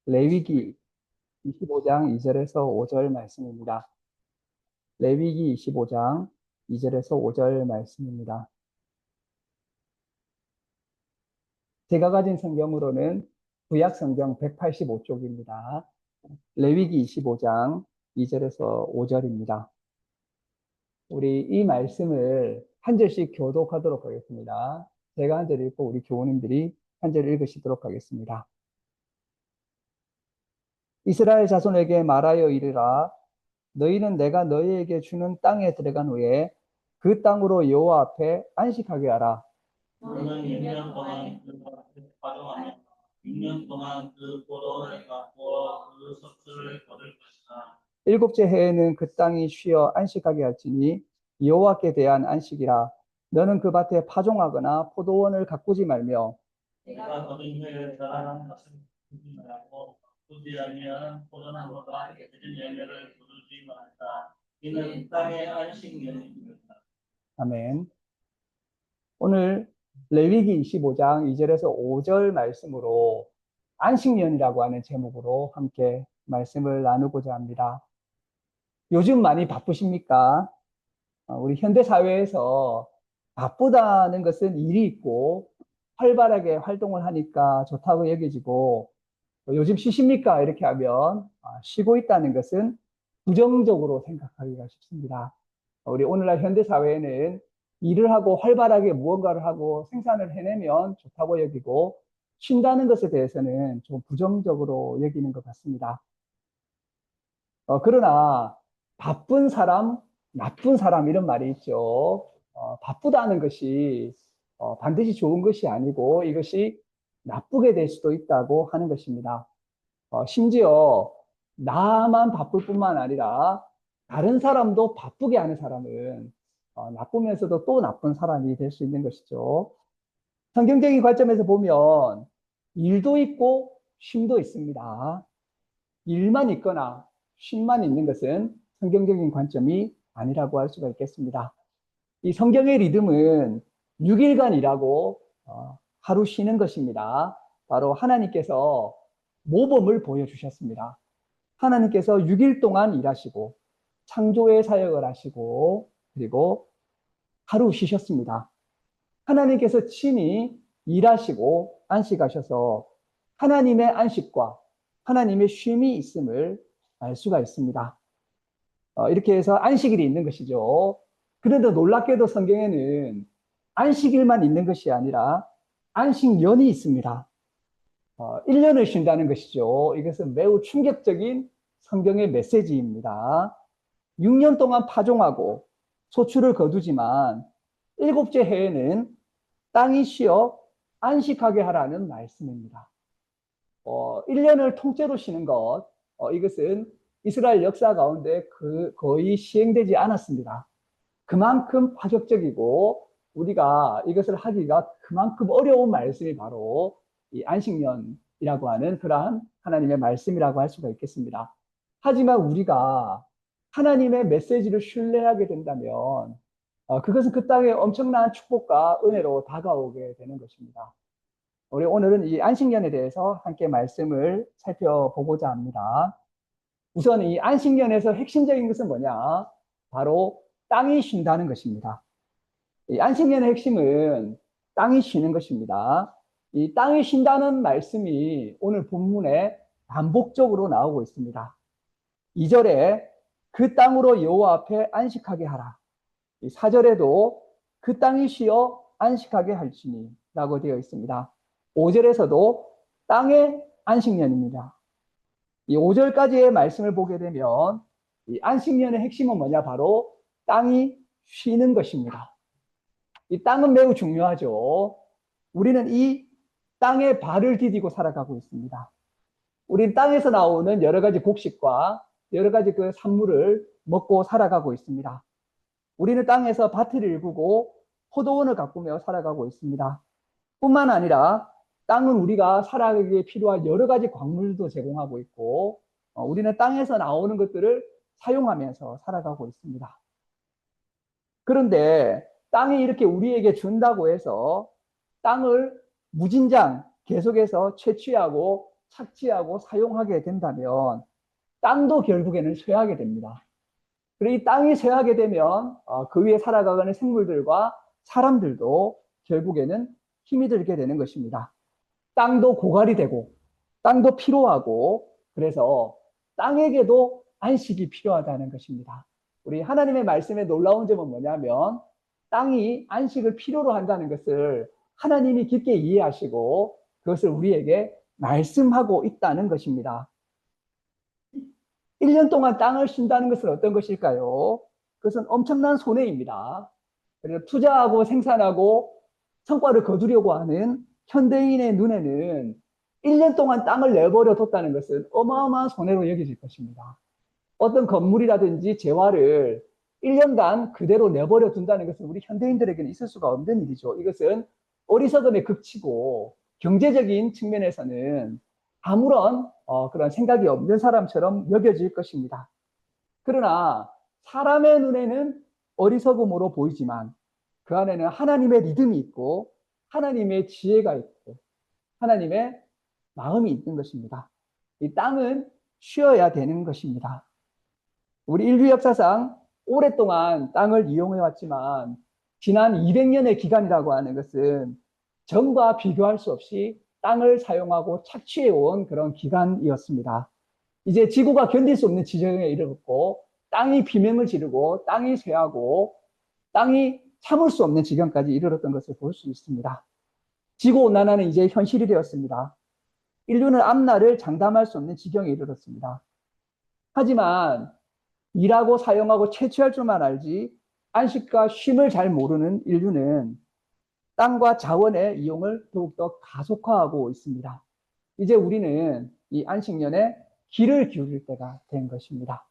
레위기 25장 2절에서 5절 말씀입니다. 레위기 25장 2절에서 5절 말씀입니다. 제가 가진 성경으로는 구약 성경 185쪽입니다. 레위기 25장 2절에서 5절입니다. 우리 이 말씀을 한 절씩 교독하도록 하겠습니다. 제가 한 절 읽고 우리 교우님들이 한 절 읽으시도록 하겠습니다. 이스라엘 자손에게 말하여 이르라. 너희는 내가 너희에게 주는 땅에 들어간 후에 그 땅으로 여호와 앞에 안식하게 하라. 너는 6년 동안 그 밭을 파종하며 6년 동안 그 포도원을 가꾸어 그 석술을 거둘 것이다. 일곱째 해에는 그 땅이 쉬어 안식하게 할지니 여호와께 대한 안식이라. 너는 그 밭에 파종하거나 포도원을 가꾸지 말며 내가 거둔 후에 자라난 것을 거두지 말고 가꾸지 아니하는 포도나무가 맺은 열매를 거두지 말다. 이는 땅의 안식년입니다. 아멘. 오늘 레위기 25장 2절에서 5절 말씀으로 안식년이라고 하는 제목으로 함께 말씀을 나누고자 합니다. 요즘 많이 바쁘십니까? 우리 현대 사회에서 바쁘다는 것은 일이 있고 활발하게 활동을 하니까 좋다고 여겨지고, 요즘 쉬십니까? 이렇게 하면 쉬고 있다는 것은 부정적으로 생각하기가 쉽습니다. 우리 오늘날 현대 사회에는 일을 하고 활발하게 무언가를 하고 생산을 해내면 좋다고 여기고, 쉰다는 것에 대해서는 좀 부정적으로 여기는 것 같습니다. 그러나 바쁜 사람, 나쁜 사람 이런 말이 있죠. 바쁘다는 것이 반드시 좋은 것이 아니고 이것이 나쁘게 될 수도 있다고 하는 것입니다. 심지어 나만 바쁠 뿐만 아니라 다른 사람도 바쁘게 하는 사람은 나쁘면서도 또 나쁜 사람이 될 수 있는 것이죠. 성경적인 관점에서 보면 일도 있고 쉼도 있습니다. 일만 있거나 쉼만 있는 것은 성경적인 관점이 아니라고 할 수가 있겠습니다. 이 성경의 리듬은 6일간 일하고 하루 쉬는 것입니다. 바로 하나님께서 모범을 보여주셨습니다. 하나님께서 6일 동안 일하시고 창조의 사역을 하시고 그리고 하루 쉬셨습니다. 하나님께서 친히 일하시고 안식하셔서 하나님의 안식과 하나님의 쉼이 있음을 알 수가 있습니다. 이렇게 해서 안식일이 있는 것이죠. 그런데 놀랍게도 성경에는 안식일만 있는 것이 아니라 안식년이 있습니다. 1년을 쉰다는 것이죠. 이것은 매우 충격적인 성경의 메시지입니다. 6년 동안 파종하고 소출을 거두지만 일곱째 해에는 땅이 쉬어 안식하게 하라는 말씀입니다. 1년을 통째로 쉬는 것, 이것은 이스라엘 역사 가운데 거의 시행되지 않았습니다. 그만큼 파격적이고 우리가 이것을 하기가 그만큼 어려운 말씀이 바로 이 안식년이라고 하는 그러한 하나님의 말씀이라고 할 수가 있겠습니다. 하지만 우리가 하나님의 메시지를 신뢰하게 된다면 그것은 그 땅에 엄청난 축복과 은혜로 다가오게 되는 것입니다. 우리 오늘은 이 안식년에 대해서 함께 말씀을 살펴보고자 합니다. 우선 이 안식년에서 핵심적인 것은 뭐냐? 바로 땅이 쉰다는 것입니다. 이 안식년의 핵심은 땅이 쉬는 것입니다. 이 땅이 쉰다는 말씀이 오늘 본문에 반복적으로 나오고 있습니다. 2절에 그 땅으로 여호와 앞에 안식하게 하라. 4절에도 그 땅이 쉬어 안식하게 할지니 라고 되어 있습니다. 5절에서도 땅의 안식년입니다. 이 5절까지의 말씀을 보게 되면 이 안식년의 핵심은 뭐냐? 바로 땅이 쉬는 것입니다. 이 땅은 매우 중요하죠. 우리는 이 땅에 발을 디디고 살아가고 있습니다. 우리는 땅에서 나오는 여러 가지 곡식과 여러 가지 그 산물을 먹고 살아가고 있습니다. 우리는 땅에서 밭을 일구고 포도원을 가꾸며 살아가고 있습니다. 뿐만 아니라 땅은 우리가 살아가기에 필요한 여러 가지 광물도 제공하고 있고 우리는 땅에서 나오는 것들을 사용하면서 살아가고 있습니다. 그런데 땅이 이렇게 우리에게 준다고 해서 땅을 무진장 계속해서 채취하고 착취하고 사용하게 된다면 땅도 결국에는 쇠하게 됩니다. 그리고 이 땅이 쇠하게 되면 그 위에 살아가는 생물들과 사람들도 결국에는 힘이 들게 되는 것입니다. 땅도 고갈이 되고 땅도 피로하고 그래서 땅에게도 안식이 필요하다는 것입니다. 우리 하나님의 말씀의 놀라운 점은 뭐냐면 땅이 안식을 필요로 한다는 것을 하나님이 깊게 이해하시고 그것을 우리에게 말씀하고 있다는 것입니다. 1년 동안 땅을 쉰다는 것은 어떤 것일까요? 그것은 엄청난 손해입니다. 그래서 투자하고 생산하고 성과를 거두려고 하는 현대인의 눈에는 1년 동안 땅을 내버려 뒀다는 것은 어마어마한 손해로 여겨질 것입니다. 어떤 건물이라든지 재화를 1년간 그대로 내버려 둔다는 것은 우리 현대인들에게는 있을 수가 없는 일이죠. 이것은 어리석음의 극치고 경제적인 측면에서는 아무런 그런 생각이 없는 사람처럼 여겨질 것입니다. 그러나 사람의 눈에는 어리석음으로 보이지만 그 안에는 하나님의 리듬이 있고 하나님의 지혜가 있고 하나님의 마음이 있는 것입니다. 이 땅은 쉬어야 되는 것입니다. 우리 인류 역사상 오랫동안 땅을 이용해 왔지만 지난 200년의 기간이라고 하는 것은 전과 비교할 수 없이 땅을 사용하고 착취해 온 그런 기간이었습니다. 이제 지구가 견딜 수 없는 지경에 이르렀고 땅이 비명을 지르고 땅이 쇠하고 땅이 참을 수 없는 지경까지 이르렀던 것을 볼 수 있습니다. 지구온난화는 이제 현실이 되었습니다. 인류는 앞날을 장담할 수 없는 지경에 이르렀습니다. 하지만 일하고 사용하고 채취할 줄만 알지 안식과 쉼을 잘 모르는 인류는 땅과 자원의 이용을 더욱더 가속화하고 있습니다. 이제 우리는 이 안식년에 귀를 기울일 때가 된 것입니다.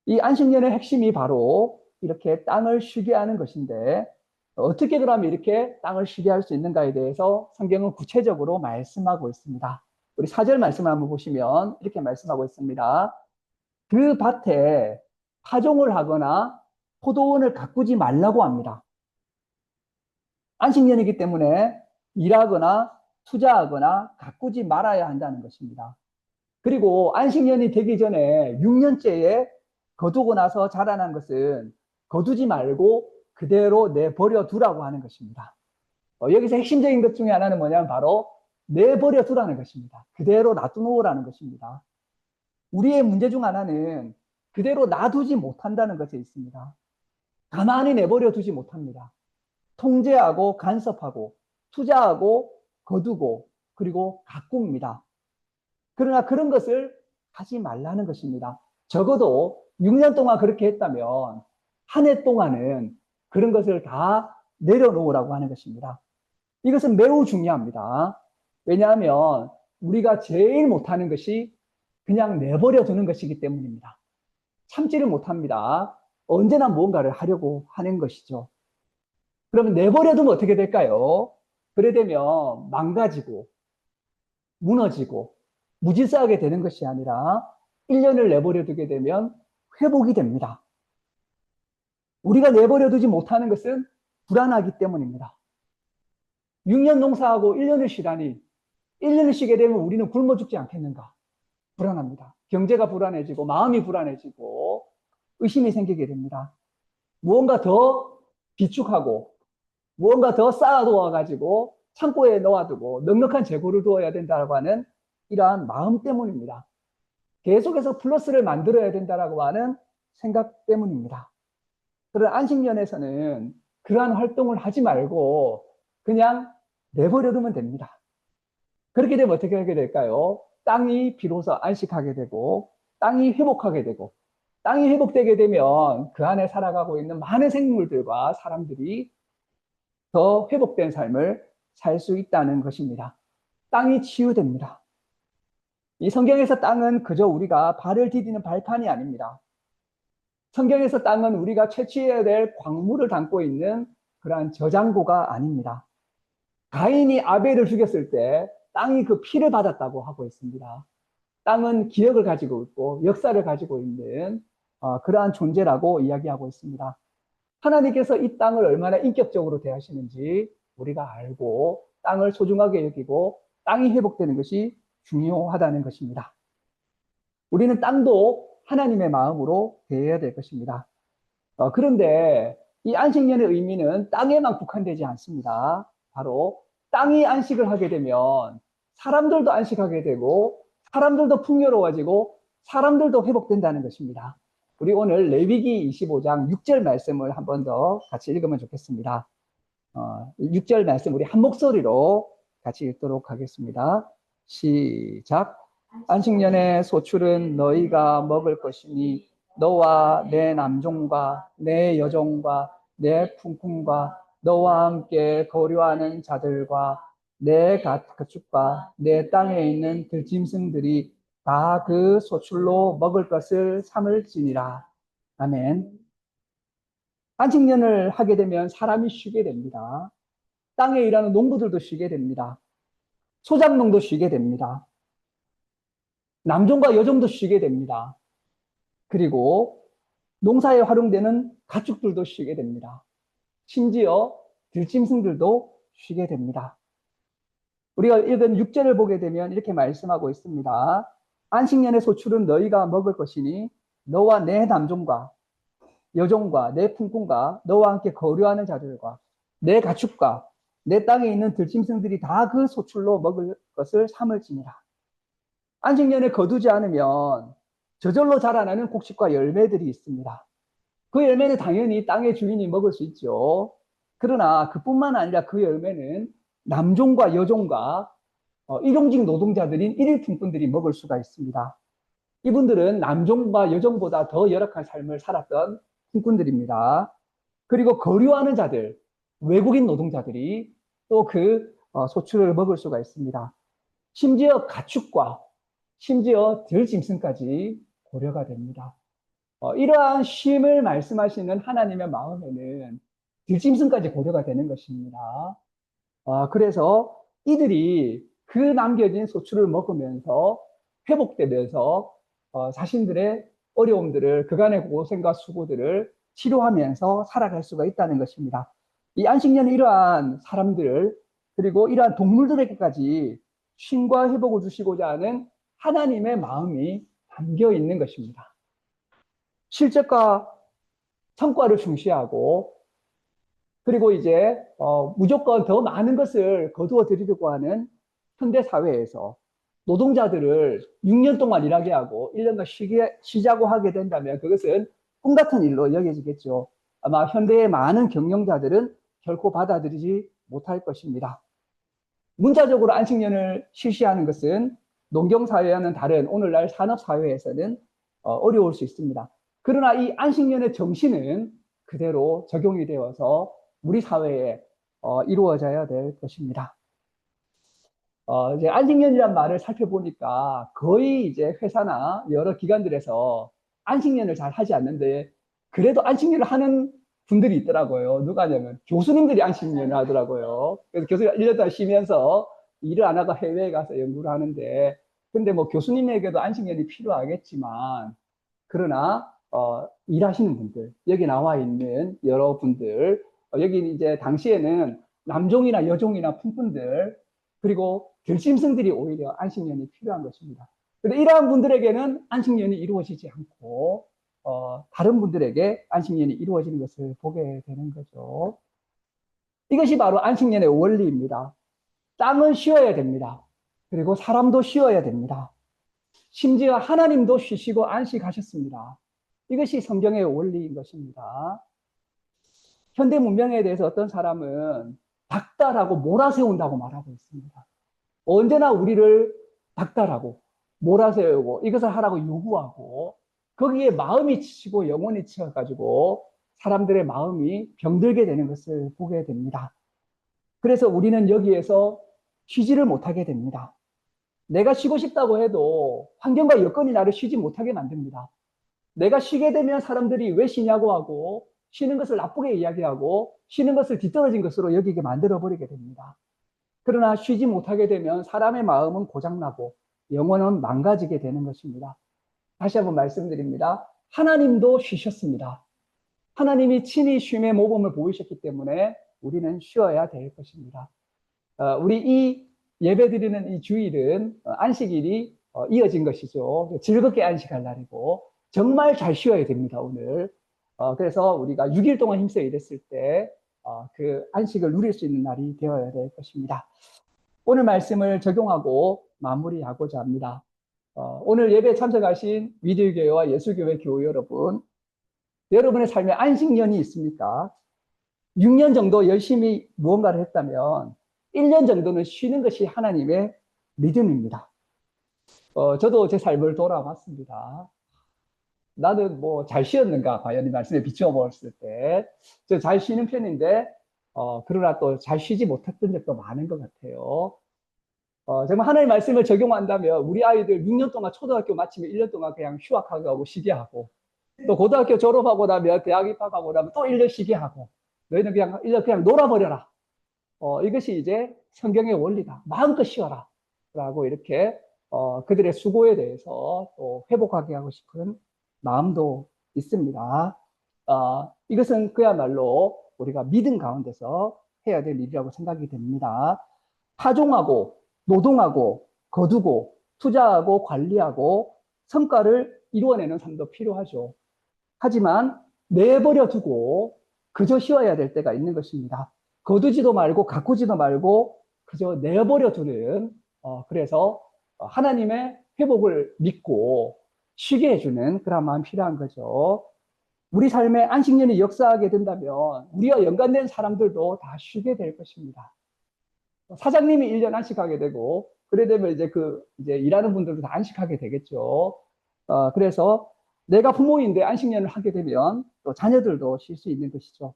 이 안식년의 핵심이 바로 이렇게 땅을 쉬게 하는 것인데 어떻게 그러면 이렇게 땅을 쉬게 할 수 있는가에 대해서 성경은 구체적으로 말씀하고 있습니다. 우리 4절 말씀을 한번 보시면 이렇게 말씀하고 있습니다. 그 밭에 파종을 하거나 포도원을 가꾸지 말라고 합니다. 안식년이기 때문에 일하거나 투자하거나 가꾸지 말아야 한다는 것입니다. 그리고 안식년이 되기 전에 6년째에 거두고 나서 자라난 것은 거두지 말고 그대로 내버려 두라고 하는 것입니다. 여기서 핵심적인 것 중에 하나는 뭐냐면 바로 내버려 두라는 것입니다. 그대로 놔두놓으라는 것입니다. 우리의 문제 중 하나는 그대로 놔두지 못한다는 것에 있습니다. 가만히 내버려 두지 못합니다. 통제하고 간섭하고 투자하고 거두고 그리고 가꿉니다. 그러나 그런 것을 하지 말라는 것입니다. 적어도 6년 동안 그렇게 했다면 한 해 동안은 그런 것을 다 내려놓으라고 하는 것입니다. 이것은 매우 중요합니다. 왜냐하면 우리가 제일 못하는 것이 그냥 내버려 두는 것이기 때문입니다. 참지를 못합니다. 언제나 무언가를 하려고 하는 것이죠. 그러면 내버려 두면 어떻게 될까요? 그래 되면 망가지고 무너지고 무질서하게 되는 것이 아니라 1년을 내버려 두게 되면 회복이 됩니다. 우리가 내버려 두지 못하는 것은 불안하기 때문입니다. 6년 농사하고 1년을 쉬다니 1년을 쉬게 되면 우리는 굶어 죽지 않겠는가? 불안합니다. 경제가 불안해지고 마음이 불안해지고 의심이 생기게 됩니다. 무언가 더 비축하고 무언가 더 쌓아두어 가지고 창고에 넣어두고 넉넉한 재고를 두어야 된다고 하는 이러한 마음 때문입니다. 계속해서 플러스를 만들어야 된다고 하는 생각 때문입니다. 그런 안식년에서는 그러한 활동을 하지 말고 그냥 내버려 두면 됩니다. 그렇게 되면 어떻게 하게 될까요? 땅이 비로소 안식하게 되고 땅이 회복하게 되고 땅이 회복되게 되면 그 안에 살아가고 있는 많은 생물들과 사람들이 더 회복된 삶을 살 수 있다는 것입니다. 땅이 치유됩니다. 이 성경에서 땅은 그저 우리가 발을 디디는 발판이 아닙니다. 성경에서 땅은 우리가 채취해야 될 광물을 담고 있는 그러한 저장고가 아닙니다. 가인이 아벨을 죽였을 때 땅이 그 피를 받았다고 하고 있습니다. 땅은 기억을 가지고 있고 역사를 가지고 있는 그러한 존재라고 이야기하고 있습니다. 하나님께서 이 땅을 얼마나 인격적으로 대하시는지 우리가 알고 땅을 소중하게 여기고 땅이 회복되는 것이 중요하다는 것입니다. 우리는 땅도 하나님의 마음으로 대해야 될 것입니다. 그런데 이 안식년의 의미는 땅에만 국한되지 않습니다. 바로 땅이 안식을 하게 되면 사람들도 안식하게 되고 사람들도 풍요로워지고 사람들도 회복된다는 것입니다. 우리 오늘 레위기 25장 6절 말씀을 한 번 더 같이 읽으면 좋겠습니다. 6절 말씀 우리 한 목소리로 같이 읽도록 하겠습니다. 시작. 안식년의 소출은 너희가 먹을 것이니 너와 내 남종과 내 여종과 내 품품과 너와 함께 거류하는 자들과 내 가축과 내 땅에 있는 들짐승들이 다 그 소출로 먹을 것을 삼을지니라. 아멘. 안식년을 하게 되면 사람이 쉬게 됩니다. 땅에 일하는 농부들도 쉬게 됩니다. 소작농도 쉬게 됩니다. 남종과 여종도 쉬게 됩니다. 그리고 농사에 활용되는 가축들도 쉬게 됩니다. 심지어 들짐승들도 쉬게 됩니다. 우리가 읽은 6절을 보게 되면 이렇게 말씀하고 있습니다. 안식년의 소출은 너희가 먹을 것이니 너와 내 남종과 여종과 내 품꾼과 너와 함께 거류하는 자들과 내 가축과 내 땅에 있는 들짐승들이 다 그 소출로 먹을 것을 삼을지니라. 안식년에 거두지 않으면 저절로 자라나는 곡식과 열매들이 있습니다. 그 열매는 당연히 땅의 주인이 먹을 수 있죠. 그러나 그뿐만 아니라 그 열매는 남종과 여종과 일용직 노동자들인 일일 품꾼들이 먹을 수가 있습니다. 이분들은 남종과 여종보다 더 열악한 삶을 살았던 품꾼들입니다. 그리고 거류하는 자들, 외국인 노동자들이 또 그 소출을 먹을 수가 있습니다. 심지어 가축과 심지어 들짐승까지 고려가 됩니다. 이러한 쉼을 말씀하시는 하나님의 마음에는 들짐승까지 고려가 되는 것입니다. 그래서 이들이 그 남겨진 소출을 먹으면서 회복되면서 자신들의 어려움들을 그간의 고생과 수고들을 치료하면서 살아갈 수가 있다는 것입니다. 이 안식년은 이러한 사람들 그리고 이러한 동물들에게까지 쉼과 회복을 주시고자 하는 하나님의 마음이 담겨 있는 것입니다. 실적과 성과를 중시하고 그리고 이제 무조건 더 많은 것을 거두어 드리려고 하는 현대 사회에서 노동자들을 6년 동안 일하게 하고 1년간 쉬자고 하게 된다면 그것은 꿈 같은 일로 여겨지겠죠. 아마 현대의 많은 경영자들은 결코 받아들이지 못할 것입니다. 문자적으로 안식년을 실시하는 것은 농경사회와는 다른 오늘날 산업사회에서는 어려울 수 있습니다. 그러나 이 안식년의 정신은 그대로 적용이 되어서 우리 사회에 이루어져야 될 것입니다. 이제 안식년이란 말을 살펴보니까 거의 이제 회사나 여러 기관들에서 안식년을 잘 하지 않는데 그래도 안식년을 하는 분들이 있더라고요. 누가 하냐면 교수님들이 안식년을 하더라고요. 그래서 교수가 1년 동안 쉬면서 일을 안 하고 해외에 가서 연구를 하는데 근데 뭐 교수님에게도 안식년이 필요하겠지만 그러나 일하시는 분들 여기 나와 있는 여러분들 여기 이제 당시에는 남종이나 여종이나 품꾼들 그리고 들짐승들이 오히려 안식년이 필요한 것입니다. 그런데 이러한 분들에게는 안식년이 이루어지지 않고 다른 분들에게 안식년이 이루어지는 것을 보게 되는 거죠. 이것이 바로 안식년의 원리입니다. 땅은 쉬어야 됩니다. 그리고 사람도 쉬어야 됩니다. 심지어 하나님도 쉬시고 안식하셨습니다. 이것이 성경의 원리인 것입니다. 현대 문명에 대해서 어떤 사람은 닥달하고 몰아세운다고 말하고 있습니다. 언제나 우리를 닥달하고 몰아세우고 이것을 하라고 요구하고 거기에 마음이 지치고 영혼이 치여가지고 사람들의 마음이 병들게 되는 것을 보게 됩니다. 그래서 우리는 여기에서 쉬지를 못하게 됩니다. 내가 쉬고 싶다고 해도 환경과 여건이 나를 쉬지 못하게 만듭니다. 내가 쉬게 되면 사람들이 왜 쉬냐고 하고 쉬는 것을 나쁘게 이야기하고 쉬는 것을 뒤떨어진 것으로 여기게 만들어버리게 됩니다. 그러나 쉬지 못하게 되면 사람의 마음은 고장나고 영혼은 망가지게 되는 것입니다. 다시 한번 말씀드립니다. 하나님도 쉬셨습니다. 하나님이 친히 쉼의 모범을 보이셨기 때문에 우리는 쉬어야 될 것입니다. 우리 이 예배드리는 이 주일은 안식일이 이어진 것이죠. 즐겁게 안식할 날이고 정말 잘 쉬어야 됩니다, 오늘. 그래서 우리가 6일 동안 힘써 일했을 때 그 안식을 누릴 수 있는 날이 되어야 될 것입니다. 오늘 말씀을 적용하고 마무리하고자 합니다. 오늘 예배에 참석하신 위대교회와 예수교회 교우 여러분, 여러분의 삶에 안식년이 있습니까? 6년 정도 열심히 무언가를 했다면 1년 정도는 쉬는 것이 하나님의 믿음입니다. 저도 제 삶을 돌아봤습니다. 나는 뭐 잘 쉬었는가, 과연 이 말씀에 비추어 보았을 때. 저 잘 쉬는 편인데, 그러나 또 잘 쉬지 못했던 적도 많은 것 같아요. 정말 하나님의 말씀을 적용한다면 우리 아이들 6년 동안 초등학교 마치면 1년 동안 그냥 휴학하고 쉬게 하고, 또 고등학교 졸업하고 나면 대학 입학하고 나면 또 1년 쉬게 하고, 너희는 그냥 1년 그냥 놀아버려라. 이것이 이제 성경의 원리다. 마음껏 쉬어라. 라고 이렇게 그들의 수고에 대해서 또 회복하게 하고 싶은 마음도 있습니다. 이것은 그야말로 우리가 믿음 가운데서 해야 될 일이라고 생각이 됩니다. 파종하고 노동하고 거두고 투자하고 관리하고 성과를 이루어내는 삶도 필요하죠. 하지만 내버려 두고 그저 쉬어야 될 때가 있는 것입니다. 거두지도 말고 가꾸지도 말고 그저 내버려 두는, 그래서 하나님의 회복을 믿고 쉬게 해주는 그런 마음이 필요한 거죠. 우리 삶에 안식년이 역사하게 된다면 우리와 연관된 사람들도 다 쉬게 될 것입니다. 사장님이 1년 안식하게 되고, 그래 되면 이제 일하는 분들도 다 안식하게 되겠죠. 그래서 내가 부모인데 안식년을 하게 되면 또 자녀들도 쉴 수 있는 것이죠.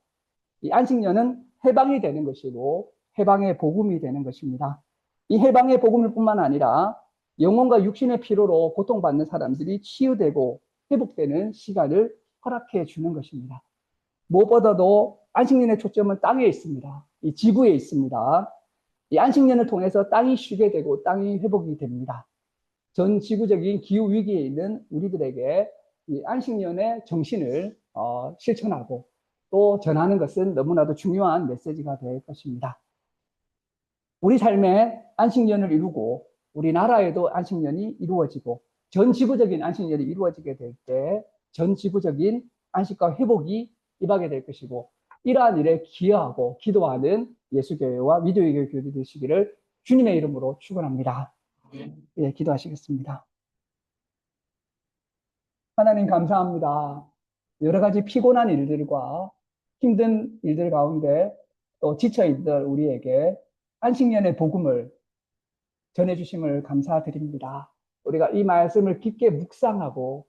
이 안식년은 해방이 되는 것이고, 해방의 복음이 되는 것입니다. 이 해방의 복음일 뿐만 아니라 영혼과 육신의 피로로 고통받는 사람들이 치유되고 회복되는 시간을 허락해 주는 것입니다. 무엇보다도 안식년의 초점은 땅에 있습니다. 이 지구에 있습니다. 이 안식년을 통해서 땅이 쉬게 되고 땅이 회복이 됩니다. 전 지구적인 기후 위기에 있는 우리들에게 이 안식년의 정신을 실천하고 또 전하는 것은 너무나도 중요한 메시지가 될 것입니다. 우리 삶에 안식년을 이루고 우리나라에도 안식년이 이루어지고 전 지구적인 안식년이 이루어지게 될 때 전 지구적인 안식과 회복이 임하게 될 것이고, 이러한 일에 기여하고 기도하는 예수교회와 위대교회 교회 되시기를 주님의 이름으로 축원합니다. 예, 기도하시겠습니다. 하나님 감사합니다. 여러 가지 피곤한 일들과 힘든 일들 가운데 또 지쳐있던 우리에게 안식년의 복음을 전해주심을 감사드립니다. 우리가 이 말씀을 깊게 묵상하고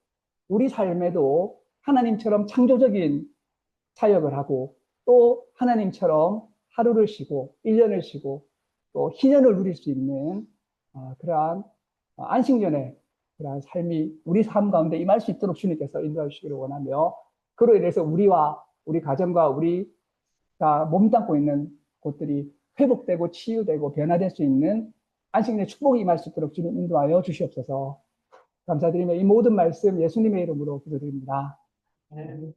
우리 삶에도 하나님처럼 창조적인 사역을 하고 또 하나님처럼 하루를 쉬고 1년을 쉬고 또 희년을 누릴 수 있는 그러한 안식년의 그러한 삶이 우리 삶 가운데 임할 수 있도록 주님께서 인도해 주시기를 원하며, 그로 인해서 우리와 우리 가정과 우리가 몸담고 있는 곳들이 회복되고 치유되고 변화될 수 있는 안식년의 축복이 임할 수 있도록 주님 인도하여 주시옵소서. 감사드리며 이 모든 말씀 예수님의 이름으로 기도드립니다. 네.